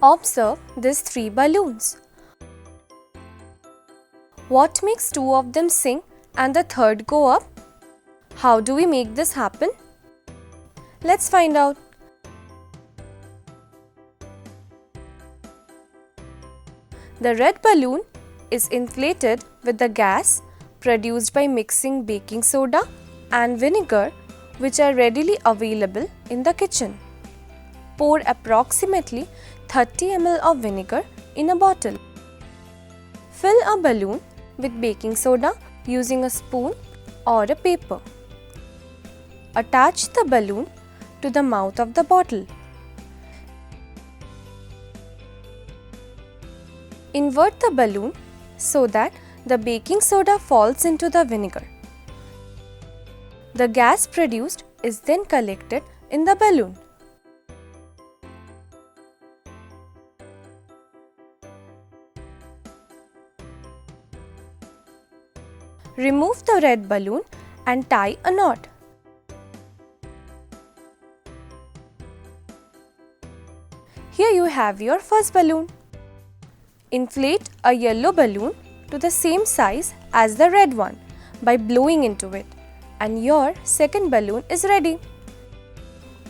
Observe these 3 balloons. What makes 2 of them sink and the third go up? How do we make this happen? Let's find out. The red balloon is inflated with the gas produced by mixing baking soda and vinegar, which are readily available in the kitchen. Pour approximately 30 ml of vinegar in a bottle. Fill a balloon with baking soda using a spoon or a paper. Attach the balloon to the mouth of the bottle. Invert the balloon so that the baking soda falls into the vinegar. The gas produced is then collected in the balloon. Remove the red balloon and tie a knot. Here you have your first balloon. Inflate a yellow balloon to the same size as the red one by blowing into it, and your second balloon is ready.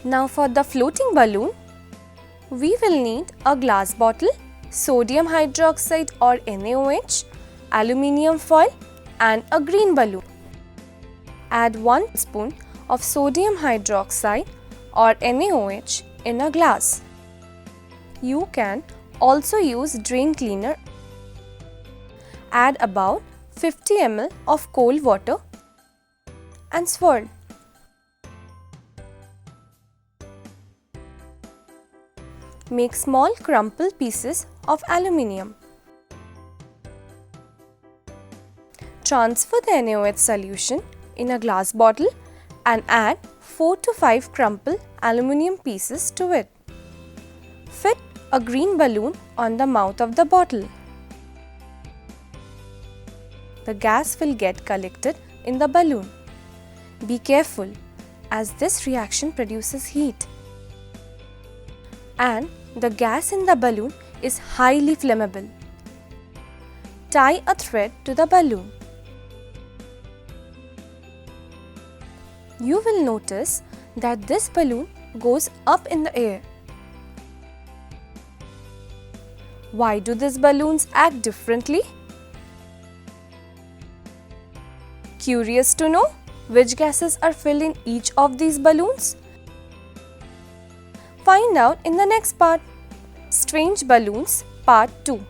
Now for the floating balloon, we will need a glass bottle, sodium hydroxide or NaOH, aluminium foil and a green balloon. Add 1 spoon of sodium hydroxide or NaOH in a glass. You can also use drain cleaner. Add about 50 ml of cold water and swirl. Make small crumpled pieces of aluminium. Transfer the NaOH solution in a glass bottle and add 4 to 5 crumpled aluminium pieces to it. Fit a green balloon on the mouth of the bottle. The gas will get collected in the balloon. Be careful as this reaction produces heat. And the gas in the balloon is highly flammable. Tie a thread to the balloon. You will notice that this balloon goes up in the air. Why do these balloons act differently? Curious to know which gases are filled in each of these balloons? Find out in the next part. Strange Balloons Part 2.